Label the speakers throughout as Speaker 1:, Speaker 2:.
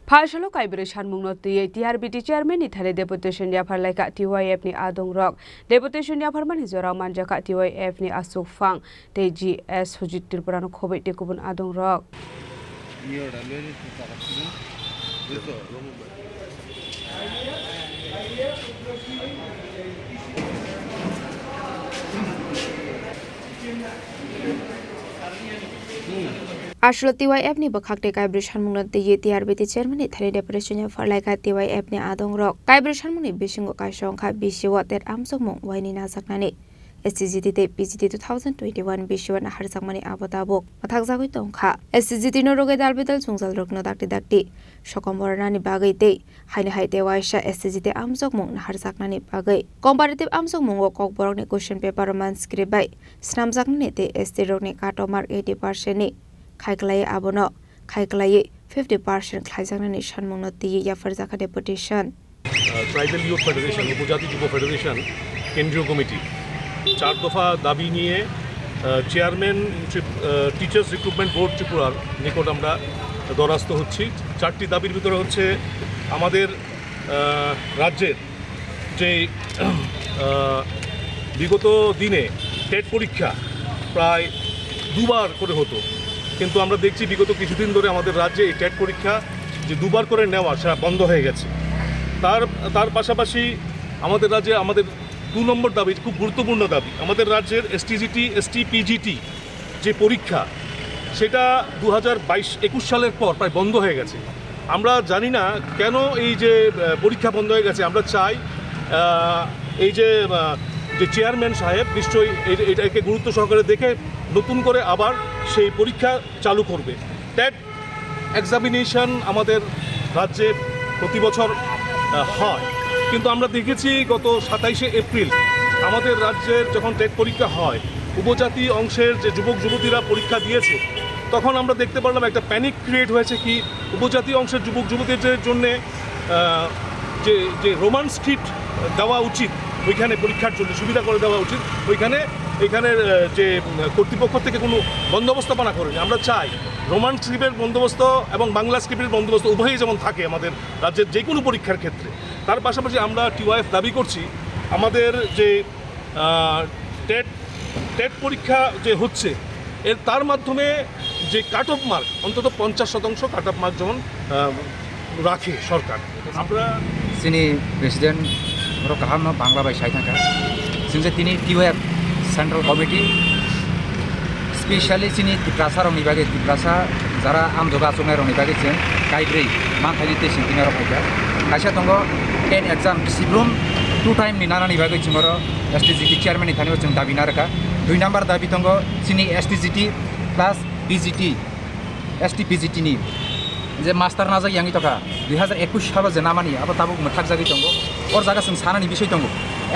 Speaker 1: Phashalo Kaibri Shanmungno TRBT Chairman Ithale Deputation Jafar Laika TYF ni Adong Rock Deputation Jafar Man Hizora Manjaka TYF ni Asuk Fang TGS Hujit Tirpurano Khobit Tekubun Adong Rock Ashlo TYF ni bakhakte Kaibri Shanmungno TRBT Chairman Ithale Deputation Jafar Laika TYF ni Adong Rock Kaibri Shanmungni Bishingo Kaishongkha Bishiwa Ter Amsokmung Waini Nasaknani SCGT PGT 2021 Bishiwa na Harsakmani Abotabok Mathakjagoi tongkha SCGT no roge dalbedal sungsal rokno dakti Shokombornani bagaite haini haite waisha SCGT Amsokmung na Harsaknani bagai comparative Amsokmung o kokborok ni question paper man script bai snamjakni te ST rokni cut mark 80% ni Khaiklai abono Khaiklai 50% Khaijaknani Shanmungno Jafar Jaka Deputation
Speaker 2: Tribal Youth Federation উপজাতি যুব federation কেন্দ্রীয় committee 4 দফা দাবি নিয়ে chairman teachers recruitment board ত্রিপুরার নিকট আমরা দরাস্ত হচ্ছি। 4টি দাবির ভিতরে হচ্ছে আমাদের রাজ্যের যে বিগত দিনে টেট পরীক্ষা প্রায় দুবার করে হতো, কিন্তু আমরা দেখছি বিগত কিছুদিন ধরে আমাদের রাজ্যে এই টেট পরীক্ষা যে দুবার করে নেওয়া সেটা বন্ধ হয়ে গেছে। তার পাশাপাশি আমাদের রাজ্যে আমাদের 2 নম্বর দাবি খুব গুরুত্বপূর্ণ দাবি, আমাদের রাজ্যের STGT STPGT যে পরীক্ষা সেটা 2022-21 সালের পর প্রায় বন্ধ হয়ে গেছে। আমরা জানি না কেন এই যে পরীক্ষা বন্ধ হয়ে গেছে। আমরা চাই এই যে চেয়ারম্যান সাহেব নিশ্চয়ই এটাকে গুরুত্ব সহকারে দেখে নতুন করে আবার সেই পরীক্ষা চালু করবে। টেট এক্সামিনেশন আমাদের রাজ্যে প্রতি বছর হয়, কিন্তু আমরা দেখেছি গত 27শে এপ্রিল আমাদের রাজ্যের যখন টেট পরীক্ষা হয় উপজাতি অংশের যে যুবক যুবতীরা পরীক্ষা দিয়েছে তখন আমরা দেখতে পারলাম একটা প্যানিক ক্রিয়েট হয়েছে কি উপজাতি অংশের যুবক যুবতীদের জন্যে যে রোমান স্ক্রিপ্ট দেওয়া উচিত ওইখানে পরীক্ষার জন্য সুবিধা করে দেওয়া উচিত, এইখানের যে কর্তৃপক্ষ থেকে কোনো বন্দোবস্তপনা করেনি। আমরা চাই রোমান স্ক্রিপ্টের বন্দোবস্ত এবং বাংলা স্ক্রিপ্টের বন্দোবস্ত উভয়ই যেমন থাকে আমাদের রাজ্যের যে কোনো পরীক্ষার ক্ষেত্রে। তার পাশাপাশি আমরা TYF দাবি করছি আমাদের যে টেট পরীক্ষা যে হচ্ছে তার মাধ্যমে যে কাট অফ মার্ক অন্তত 50% কাট অফ মার্ক যেমন রাখে সরকার। আমরা
Speaker 3: जोंनि प्रेसिडेन्ट गाहाम बांग्ला बायसाय थांखा जों दिनै TYF सेन्ट्रेल कमिटि स्पेशली जोंनि तिप्रासा रंनि बागै तिप्रासा जारा आमजगा चंनाय रंनि बागै जों गायब्रै मानथायनि टेस्ट सिंथिङाव फैगा खायसे दङ टेट एग्जाम सिब्रुम 2 टाइम निनानानि बागै जों STGT चेयारमेन थानायाव जों दाबि नारका 2 नाम्बार दाबि दङ जोंनि STGT प्लास PGT STPGT नि जे मास्टार नाजा यांगि तका 2021 सालाव जे नामानि आबो ताबो मोथाक जागि दङ और जागा जों सानानि बिषय दङ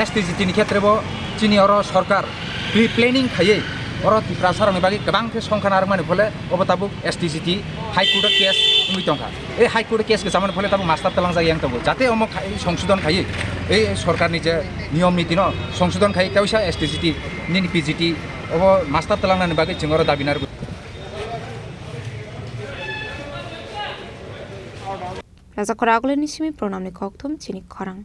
Speaker 3: STGT नि खेत्रबो चिनि अर सरकार प्रि प्लेनिं खायै और तिप्रासारनि बागै गोबां संखाना आरमानि फले अबो ताबो STGT हाई कोर्ट केस उमि दंखा ए हाई कोर्ट केस के जामानि फले ताबो मास्टार तलां जागि यांग दङ जाते अम संशोधन खायै ए सरकारनि जे नियम नीति न संशोधन खायै काउसा STGT नि PGT अबो मास्टार तलांनानि बागै जों अर दाबिनार
Speaker 1: Raja Koraguleni Simi pronamni koktum cinik korang.